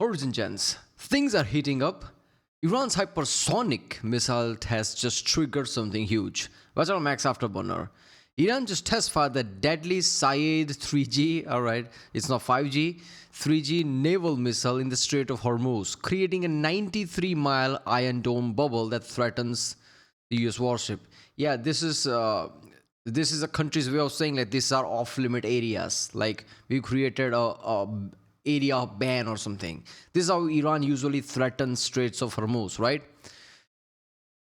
Origin gens, things are heating up. Iran's hypersonic missile test just triggered something huge. Watch out, Max Afterburner. Iran just test fired the deadly Syed 3G, alright, it's not 5G, 3G naval missile in the Strait of Hormuz, creating a 93-mile Iron Dome bubble that threatens the US warship. Yeah, this is a country's way of saying like these are off-limit areas. Like we created a area of ban or something. This is how Iran usually threatens Straits of Hormuz, right?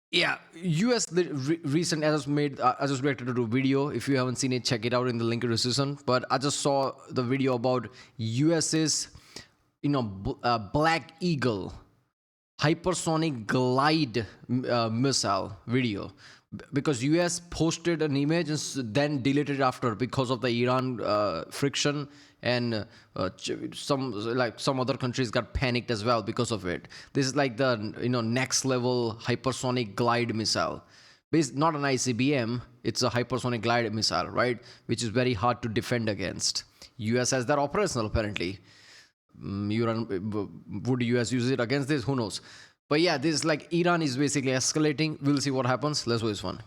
Yeah, US recent I just reacted to a video. If you haven't seen it, check it out in the link in the description. But I just saw the video about US's Black Eagle hypersonic glide missile video, because US posted an image and then deleted it after because of the Iran friction, and some other countries got panicked as well because of it. This is like the next level hypersonic glide missile. Based not an ICBM, it's a hypersonic glide missile, right? Which is very hard to defend against. US has that operational apparently. Would US use it against this? Who knows? But yeah, this is like Iran is basically escalating. We'll see what happens. Let's do this one.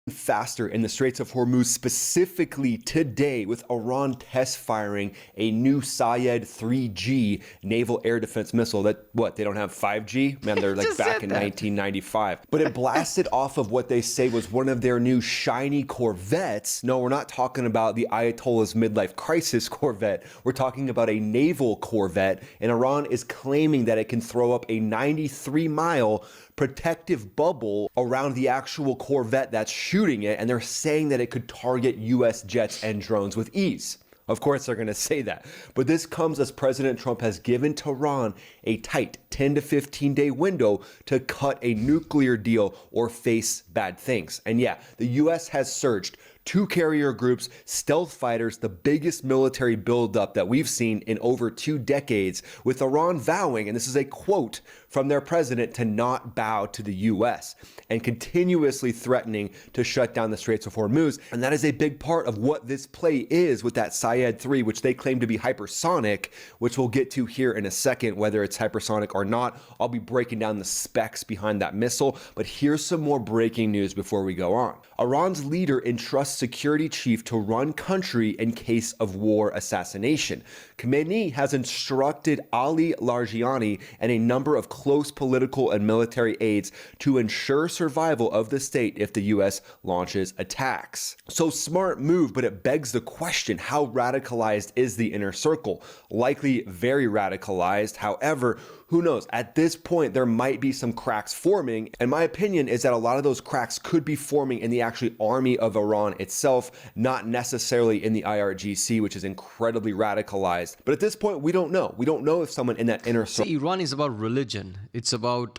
Faster in the Straits of Hormuz, specifically today, with Iran test firing a new Syed 3G naval air defense missile. That what, they don't have 5G? Man, they're like back in 1995. But it blasted off of what they say was one of their new shiny corvettes. No, we're not talking about the Ayatollah's midlife crisis corvette. We're talking about a naval corvette, and Iran is claiming that it can throw up a 93-mile protective bubble around the actual corvette that's shooting it, and they're saying that it could target US jets and drones with ease. Of course they're going to say that, but this comes as President Trump has given Tehran a tight 10 to 15 day window to cut a nuclear deal or face bad things. And yeah, the US has surged 2 carrier groups, stealth fighters, the biggest military buildup that we've seen in over 2 decades, with Iran vowing, and this is a quote from their president, to not bow to the US, and continuously threatening to shut down the Straits of Hormuz. And that is a big part of what this play is with that Syed 3, which they claim to be hypersonic, which we'll get to here in a second, whether it's hypersonic or not. I'll be breaking down the specs behind that missile, but here's some more breaking news before we go on. Iran's leader entrusts security chief to run country in case of war assassination. Khamenei has instructed Ali Larijani and a number of close political and military aides to ensure survival of the state if the US launches attacks. So smart move, but it begs the question, how radicalized is the inner circle? Likely very radicalized. However, who knows? At this point, there might be some cracks forming. And my opinion is that a lot of those cracks could be forming in the actual army of Iran itself, not necessarily in the IRGC, which is incredibly radicalized. But at this point, we don't know. We don't know if someone in that inner circle. See, Iran is about religion. It's about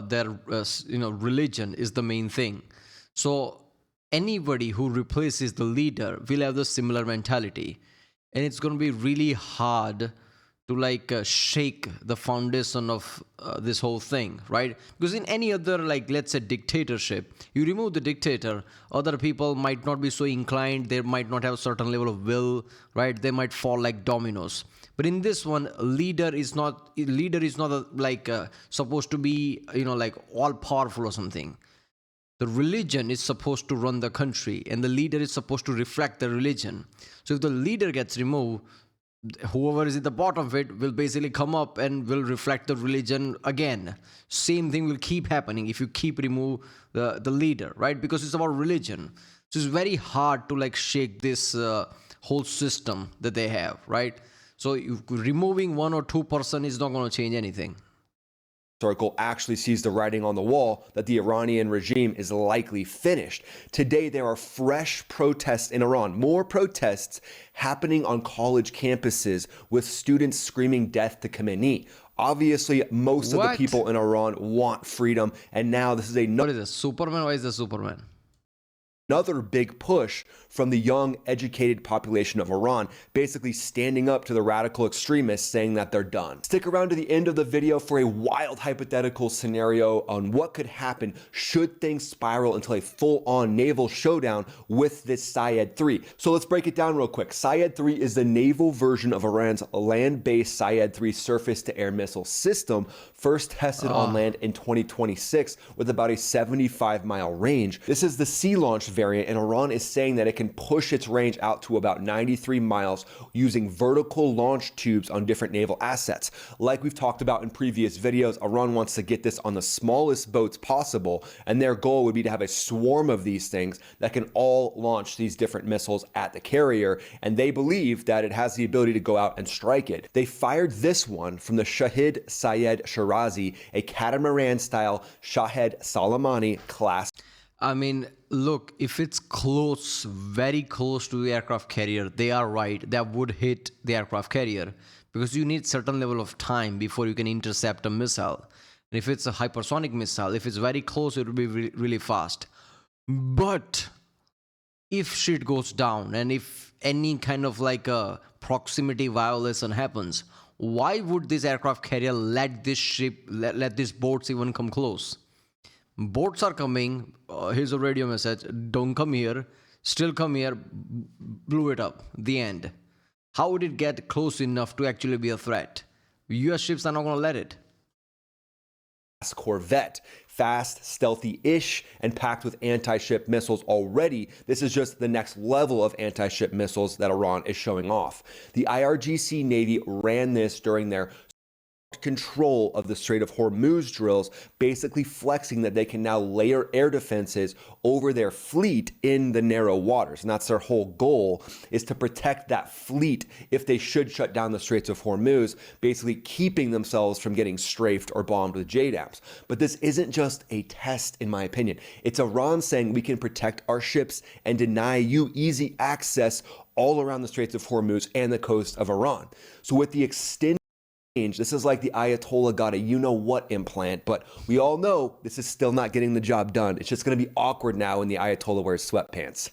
their, religion is the main thing. So anybody who replaces the leader will have the similar mentality. And it's going to be really hard to shake the foundation of this whole thing, right? Because in any other, let's say, dictatorship, you remove the dictator, other people might not be so inclined, they might not have a certain level of will, right? They might fall like dominoes. But in this one, leader is not supposed to be all powerful or something. The religion is supposed to run the country, and the leader is supposed to reflect the religion. So if the leader gets removed, whoever is at the bottom of it will basically come up and will reflect the religion again. Same thing will keep happening if you keep remove the leader, right? Because it's about religion. So it's very hard to shake this whole system that they have, right? So removing 1 or 2% is not going to change anything. Circle actually sees the writing on the wall that the Iranian regime is likely finished. Today, there are fresh protests in Iran, more protests happening on college campuses with students screaming death to Khamenei. Obviously, most of the people in Iran want freedom, and now this is What is this, Superman? Why is this Superman? another big push from the young, educated population of Iran, basically standing up to the radical extremists saying that they're done. Stick around to the end of the video for a wild hypothetical scenario on what could happen should things spiral into a full-on naval showdown with this Syed 3. So let's break it down real quick. Syed 3 is the naval version of Iran's land-based Syed 3 surface-to-air missile system, first tested on land in 2026 with about a 75-mile range. This is the sea-launched variant, and Iran is saying that it can push its range out to about 93 miles using vertical launch tubes on different naval assets. Like we've talked about in previous videos, Iran wants to get this on the smallest boats possible, and their goal would be to have a swarm of these things that can all launch these different missiles at the carrier, and they believe that it has the ability to go out and strike it. They fired this one from the Shahid Syed Shirazi, a catamaran-style Shahed Soleimani class. I mean, look, if it's close, very close to the aircraft carrier, they are right. That would hit the aircraft carrier because you need certain level of time before you can intercept a missile. And if it's a hypersonic missile, if it's very close, it will be really fast. But if shit goes down and if any kind of like a proximity violation happens, why would this aircraft carrier let this ship, let these boats even come close? Boats are coming. Here's a radio message. Don't come here. Still come here. Blew it up. The end. How would it get close enough to actually be a threat? US ships are not going to let it. Corvette, fast, stealthy-ish, and packed with anti-ship missiles already. This is just the next level of anti-ship missiles that Iran is showing off. The IRGC Navy ran this during their control of the Strait of Hormuz drills, basically flexing that they can now layer air defenses over their fleet in the narrow waters. And that's their whole goal, is to protect that fleet if they should shut down the Straits of Hormuz, basically keeping themselves from getting strafed or bombed with JDAMs. But this isn't just a test, in my opinion. It's Iran saying we can protect our ships and deny you easy access all around the Straits of Hormuz and the coast of Iran. So with the extended this is like the Ayatollah got a you-know-what implant, but we all know this is still not getting the job done. It's just going to be awkward now when the Ayatollah wears sweatpants.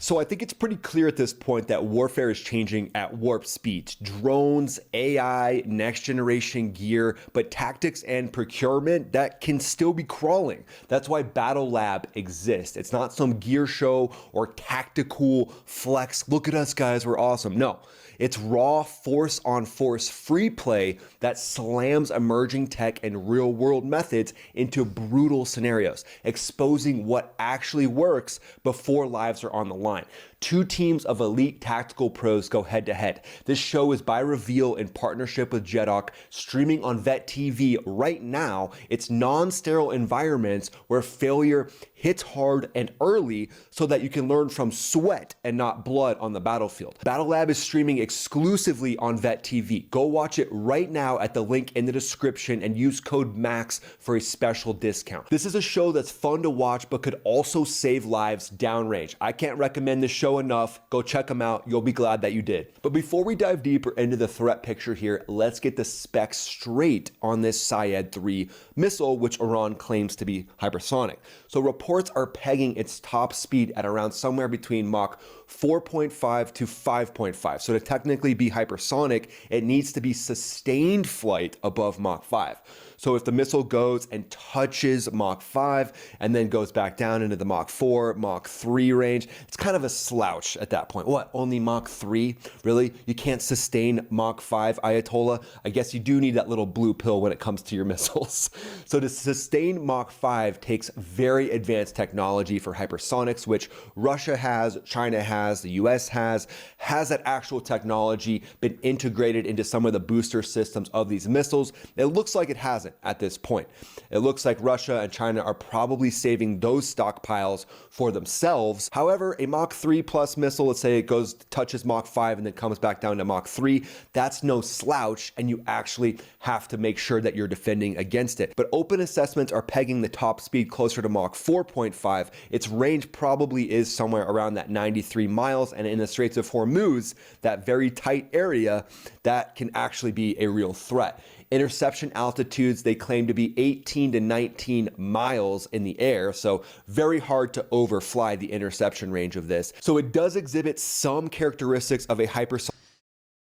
So I think it's pretty clear at this point that warfare is changing at warp speed. Drones, AI, next generation gear, but tactics and procurement, that can still be crawling. That's why Battle Lab exists. It's not some gear show or tactical flex. Look at us guys, we're awesome. No. It's raw force on force free play that slams emerging tech and real world methods into brutal scenarios, exposing what actually works before lives are on the line. Two teams of elite tactical pros go head to head. This show is by Reveal in partnership with Jedok, streaming on Vet TV right now. It's non-sterile environments where failure hits hard and early so that you can learn from sweat and not blood on the battlefield. Battle Lab is streaming exclusively on Vet TV. Go watch it right now at the link in the description and use code MAX for a special discount. This is a show that's fun to watch but could also save lives downrange. I can't recommend this show enough. Go check them out. You'll be glad that you did. But before we dive deeper into the threat picture here, let's get the specs straight on this Syed 3 missile, which Iran claims to be hypersonic. So reports are pegging its top speed at around somewhere between Mach 4.5 to 5.5. So to technically be hypersonic, it needs to be sustained flight above Mach 5. So if the missile goes and touches Mach 5 and then goes back down into the Mach 4, Mach 3 range, it's kind of a slouch at that point. What, only Mach 3? Really? You can't sustain Mach 5, Ayatollah? I guess you do need that little blue pill when it comes to your missiles. So to sustain Mach 5 takes very advanced technology for hypersonics, which Russia has, China has, the US has that actual technology been integrated into some of the booster systems of these missiles? It looks like it hasn't at this point. It looks like Russia and China are probably saving those stockpiles for themselves. However, a Mach 3 plus missile, let's say it goes, touches Mach 5 and then comes back down to Mach 3, that's no slouch, and you actually have to make sure that you're defending against it. But open assessments are pegging the top speed closer to Mach 4.5. Its range probably is somewhere around that 93 3 miles, and in the Straits of Hormuz, that very tight area, that can actually be a real threat. Interception altitudes, they claim to be 18 to 19 miles in the air, so very hard to overfly the interception range of this. So it does exhibit some characteristics of a hypersonic.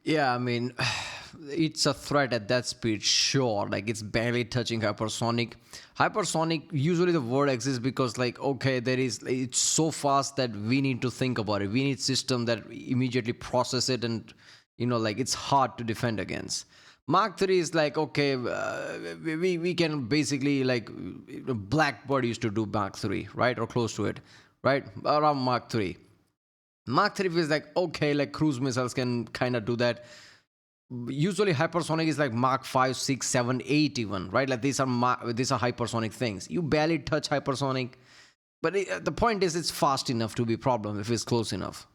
Yeah, I mean, it's a threat at that speed, sure. Like, it's barely touching hypersonic. Hypersonic, usually the word exists because, like, okay, it's so fast that we need to think about it. We need system that immediately process it, and, like, it's hard to defend against. Mach 3 is like, okay, we can basically, like, Blackbird used to do Mach 3, right? Or close to it, right? Around Mach 3. Mach 3 is like, okay, like cruise missiles can kind of do that. Usually hypersonic is like Mach 5, 6, 7, 8 even, right? Like these are hypersonic things. You barely touch hypersonic. But the point is, it's fast enough to be a problem if it's close enough.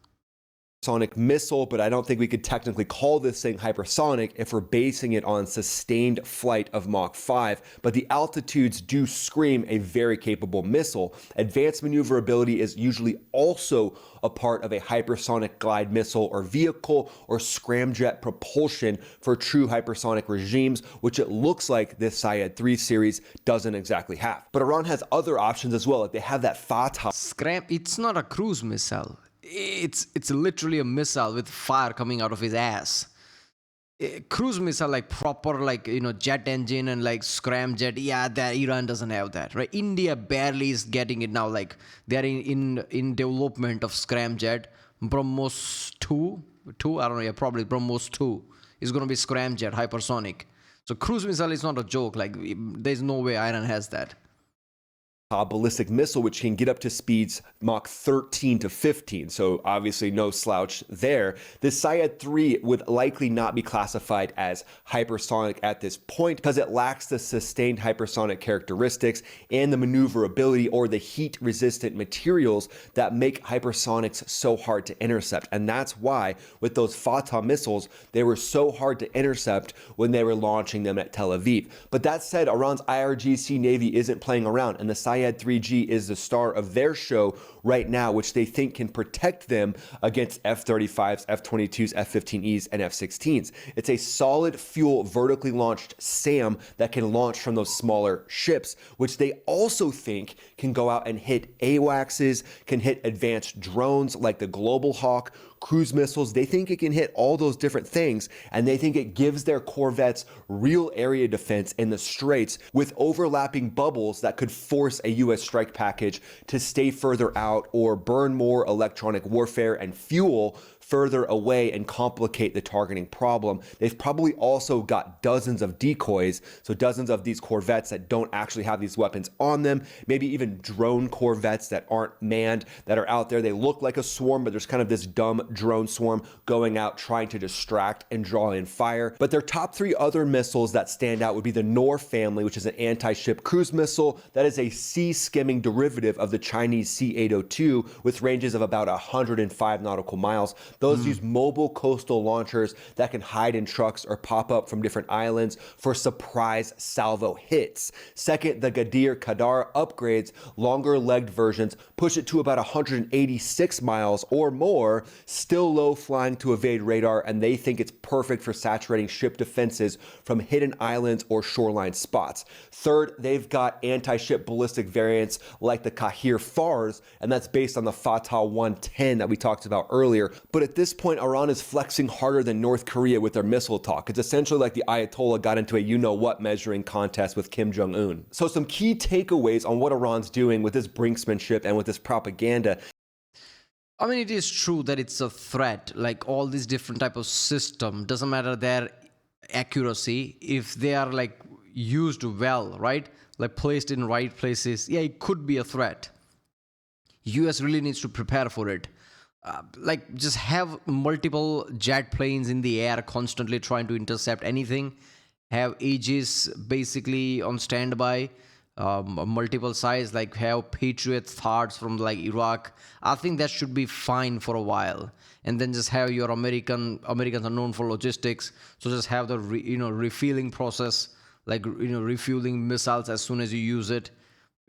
Sonic missile, but I don't think we could technically call this thing hypersonic if we're basing it on sustained flight of Mach 5, but the altitudes do scream a very capable missile. Advanced maneuverability is usually also a part of a hypersonic glide missile or vehicle, or scramjet propulsion for true hypersonic regimes, which it looks like this Syed 3 series doesn't exactly have. But Iran has other options as well. Like they have that Fatah. It's not a cruise missile. It's literally a missile with fire coming out of his ass. Cruise missile, like proper, like, jet engine and like scramjet. Yeah, that Iran doesn't have that, right? India barely is getting it now. Like they are in development of scramjet. BrahMos 2, I don't know. Yeah, probably BrahMos 2 is going to be scramjet hypersonic. So cruise missile is not a joke. Like there's no way Iran has that. Ballistic missile, which can get up to speeds Mach 13 to 15, so obviously no slouch there. The Syed 3 would likely not be classified as hypersonic at this point because it lacks the sustained hypersonic characteristics and the maneuverability or the heat-resistant materials that make hypersonics so hard to intercept. And that's why, with those Fatah missiles, they were so hard to intercept when they were launching them at Tel Aviv. But that said, Iran's IRGC Navy isn't playing around, and the Syed 3G is the star of their show right now, which they think can protect them against F-35s, F-22s, F-15Es, and F-16s. It's a solid fuel vertically launched SAM that can launch from those smaller ships, which they also think can go out and hit AWACSs, can hit advanced drones like the Global Hawk, cruise missiles. They think it can hit all those different things, and they think it gives their corvettes real area defense in the straits with overlapping bubbles that could force a U.S. strike package to stay further out or burn more electronic warfare and fuel further away and complicate the targeting problem. They've probably also got dozens of decoys, so dozens of these corvettes that don't actually have these weapons on them, maybe even drone corvettes that aren't manned, that are out there. They look like a swarm, but there's kind of this dumb drone swarm going out trying to distract and draw in fire. But their top 3 other missiles that stand out would be the Nor family, which is an anti-ship cruise missile that is a sea-skimming derivative of the Chinese C-802 with ranges of about 105 nautical miles. Those use mobile coastal launchers that can hide in trucks or pop up from different islands for surprise salvo hits. Second, the Ghadir Qadar upgrades longer-legged versions, push it to about 186 miles or more, still low flying to evade radar, and they think it's perfect for saturating ship defenses from hidden islands or shoreline spots. Third, they've got anti-ship ballistic variants like the Kahir Fars, and that's based on the Fatah 110 that we talked about earlier. But at this point, Iran is flexing harder than North Korea with their missile talk. It's essentially like the Ayatollah got into a you-know-what measuring contest with Kim Jong-un. So some key takeaways on what Iran's doing with this brinksmanship and with this propaganda. I mean, it is true that it's a threat. Like all these different type of system, doesn't matter their accuracy, if they are like used well, right? Like placed in right places, yeah, it could be a threat. US really needs to prepare for it. Like just have multiple jet planes in the air constantly trying to intercept anything. Have Aegis basically on standby. Multiple size, like have Patriot THAADs from like Iraq. I think that should be fine for a while, and then just have your Americans are known for logistics, so just have the refueling process, like refueling missiles as soon as you use it.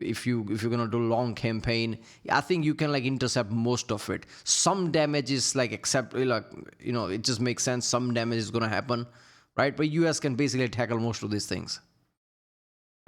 if you're gonna do long campaign, I think you can like intercept most of it. Some damage is like accept like it just makes sense. Some damage is gonna happen, right? But US can basically tackle most of these things.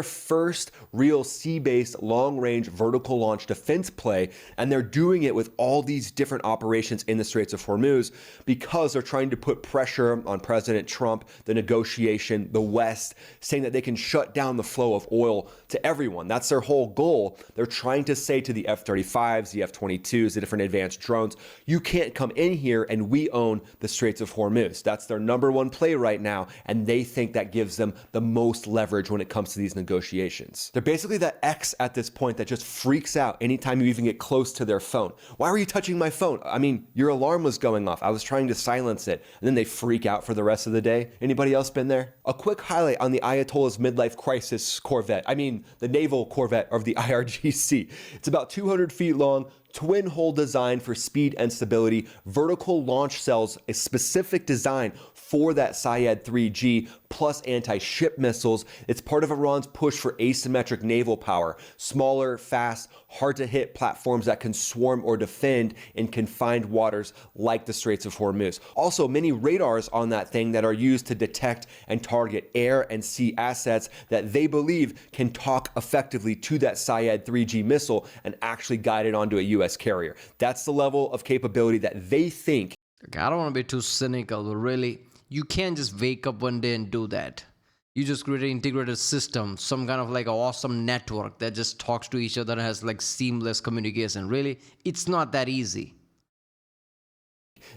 First real sea-based long-range vertical launch defense play, and they're doing it with all these different operations in the Straits of Hormuz because they're trying to put pressure on President Trump, the negotiation, the West, saying that they can shut down the flow of oil to everyone. That's their whole goal. They're trying to say to the F-35s, the F-22s, the different advanced drones, you can't come in here and we own the Straits of Hormuz. That's their number one play right now, and they think that gives them the most leverage when it comes to these negotiations. They're basically that X at this point that just freaks out anytime you even get close to their phone. Why were you touching my phone? I mean, your alarm was going off. I was trying to silence it. And then they freak out for the rest of the day. Anybody else been there? A quick highlight on the Ayatollah's midlife crisis corvette. I mean, the naval corvette of the IRGC. It's about 200 feet long, twin hull design for speed and stability, vertical launch cells, a specific design for that Syed 3G, plus anti-ship missiles. It's part of Iran's push for asymmetric naval power, smaller, fast, hard to hit platforms that can swarm or defend in confined waters like the Straits of Hormuz. Also, many radars on that thing that are used to detect and target air and sea assets that they believe can talk effectively to that Syed 3G missile and actually guide it onto a US carrier. That's the level of capability that they think. Okay, I don't want to be too cynical, but really, you can't just wake up one day and do that. You just create an integrated system, some kind of like an awesome network that just talks to each other and has like seamless communication. Really, it's not that easy.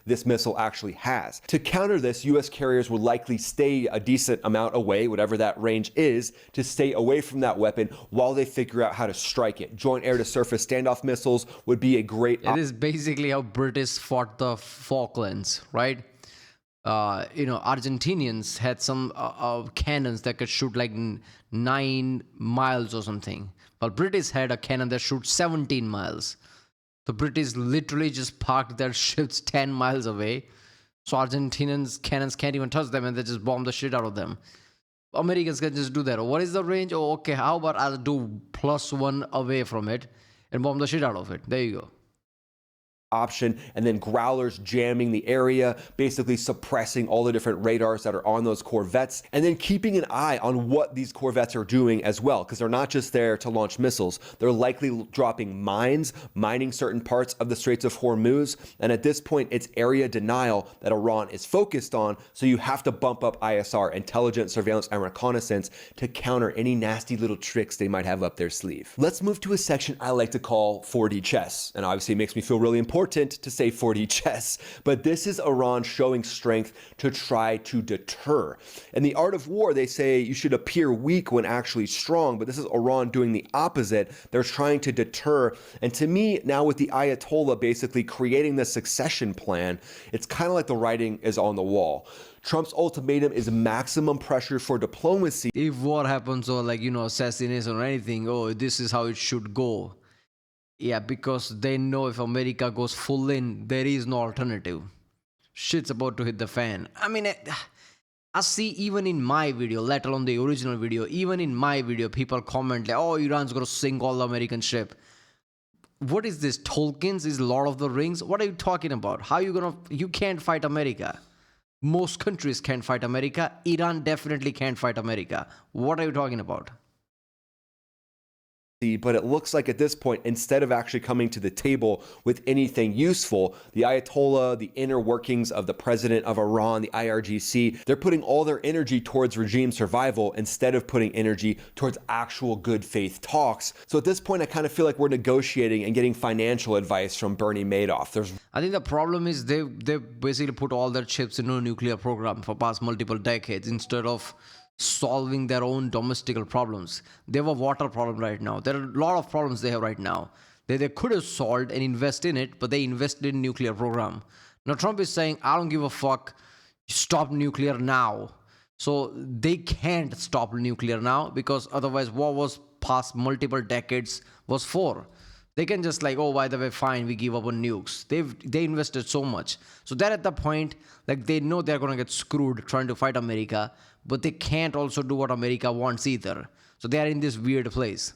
This missile actually has. To counter this, US carriers would likely stay a decent amount away, whatever that range is, to stay away from that weapon while they figure out how to strike it. Joint air-to-surface standoff missiles would be a great It is basically how British fought the Falklands, right? Argentinians had some cannons that could shoot like 9 miles or something. But British had a cannon that shoots 17 miles. The British literally just parked their ships 10 miles away. So Argentinians' cannons can't even touch them and they just bomb the shit out of them. Americans can just do that. What is the range? Oh, okay, how about I'll do +1 away from it and bomb the shit out of it. There you go. Option, and then Growlers jamming the area, basically suppressing all the different radars that are on those corvettes, and then keeping an eye on what these corvettes are doing as well, because they're not just there to launch missiles. They're likely dropping mines, mining certain parts of the Straits of Hormuz, and at this point, it's area denial that Iran is focused on, so you have to bump up ISR, intelligence, surveillance, and reconnaissance to counter any nasty little tricks they might have up their sleeve. Let's move to a section I like to call 4D chess, and obviously it makes me feel really important to say 4D chess, but this is Iran showing strength to try to deter. In the art of war, they say you should appear weak when actually strong, but this is Iran doing the opposite. They're trying to deter, and to me, now with the Ayatollah basically creating the succession plan, it's kind of like the writing is on the wall. Trump's ultimatum is maximum pressure for diplomacy. If war happens or assassination or anything, this is how it should go. Yeah, because they know if America goes full in, there is no alternative. Shit's about to hit the fan. I mean, I see even in my video, let alone the original video, even in my video, people comment like, oh, Iran's gonna sink all the American ship. What is this? Tolkien's is Lord of the Rings? What are you talking about? You can't fight America. Most countries can't fight America. Iran definitely can't fight America. What are you talking about? But it looks like at this point, instead of actually coming to the table with anything useful, the Ayatollah, the inner workings of the president of Iran, the IRGC, they're putting all their energy towards regime survival instead of putting energy towards actual good faith talks. So at this point, I kind of feel like we're negotiating and getting financial advice from Bernie Madoff. I think the problem is they basically put all their chips into a nuclear program for past multiple decades instead of solving their own domestical problems. They have a water problem right now. There are a lot of problems they have right now. They could have solved and invest in it, but they invested in nuclear program. Now Trump is saying, I don't give a fuck, stop nuclear now. So they can't stop nuclear now because otherwise what was past multiple decades was for. They can just like, oh, by the way, fine, we give up on nukes. They invested so much. So they're at the point, like they know they're going to get screwed trying to fight America, but they can't also do what America wants either. So they are in this weird place.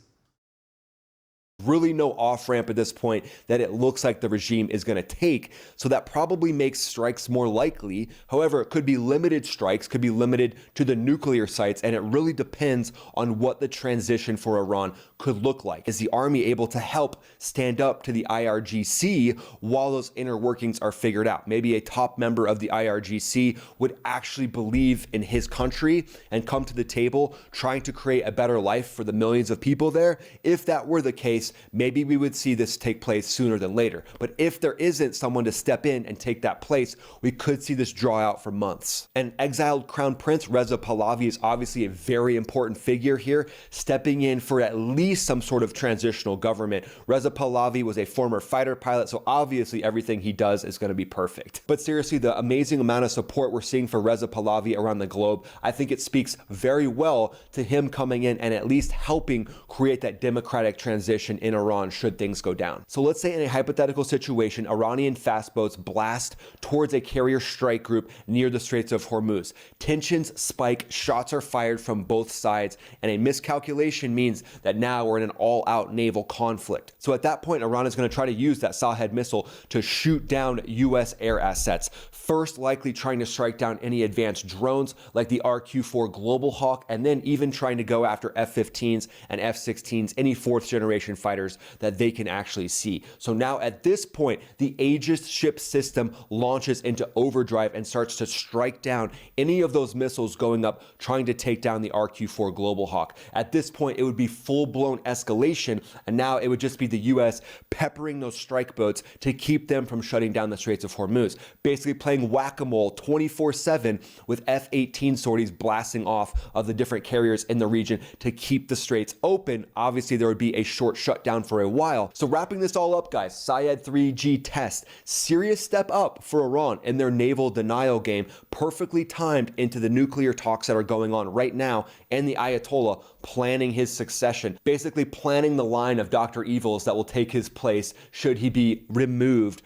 really no off-ramp at this point that it looks like the regime is going to take. So that probably makes strikes more likely. However, it could be limited strikes, could be limited to the nuclear sites, and it really depends on what the transition for Iran could look like. Is the army able to help stand up to the IRGC while those inner workings are figured out? Maybe a top member of the IRGC would actually believe in his country and come to the table trying to create a better life for the millions of people there. If that were the case, maybe we would see this take place sooner than later. But if there isn't someone to step in and take that place, we could see this draw out for months. And exiled Crown Prince Reza Pahlavi is obviously a very important figure here, stepping in for at least some sort of transitional government. Reza Pahlavi was a former fighter pilot, so obviously everything he does is going to be perfect. But seriously, the amazing amount of support we're seeing for Reza Pahlavi around the globe, I think it speaks very well to him coming in and at least helping create that democratic transition in Iran should things go down. So let's say in a hypothetical situation, Iranian fast boats blast towards a carrier strike group near the Straits of Hormuz. Tensions spike, shots are fired from both sides, and a miscalculation means that now we're in an all-out naval conflict. So at that point, Iran is going to try to use that Shahed missile to shoot down U.S. air assets, first likely trying to strike down any advanced drones like the RQ-4 Global Hawk, and then even trying to go after F-15s and F-16s, any fourth generation fighters that they can actually see. So now at this point, the Aegis ship system launches into overdrive and starts to strike down any of those missiles going up trying to take down the RQ-4 Global Hawk. At this point, it would be full-blown escalation, and now it would just be the US peppering those strike boats to keep them from shutting down the Straits of Hormuz, basically playing whack-a-mole 24/7 with F-18 sorties blasting off of the different carriers in the region to keep the straits open. Obviously, there would be a short shutdown for a while. So wrapping this all up, guys, Syed 3G test, serious step up for Iran in their naval denial game, perfectly timed into the nuclear talks that are going on right now, and the Ayatollah planning his succession, basically planning the line of Dr. Evils that will take his place should he be removed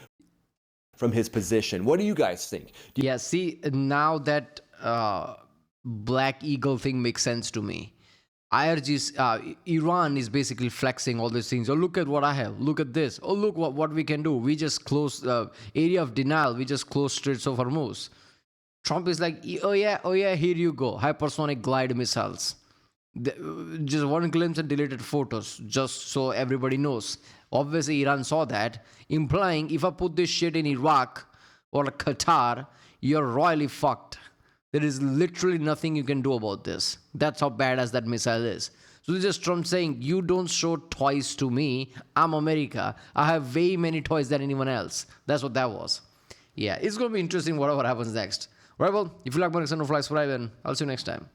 from his position. What do you guys think? Yeah, see, now that Black Eagle thing makes sense to me. Iran is basically flexing all these things. Oh, look at what I have. Look at this. Oh, look what we can do. We just closed area of denial. We just closed Straits of Hormuz. Trump is like, oh yeah, here you go. Hypersonic glide missiles. Just one glimpse and deleted photos, just so everybody knows. Obviously, Iran saw that, implying if I put this shit in Iraq or Qatar, you're royally fucked. There is literally nothing you can do about this. That's how badass that missile is. So this is Trump saying, you don't show toys to me. I'm America. I have way many toys than anyone else. That's what that was. Yeah, it's going to be interesting whatever happens next. Right, well, if you like more, subscribe, and I'll see you next time.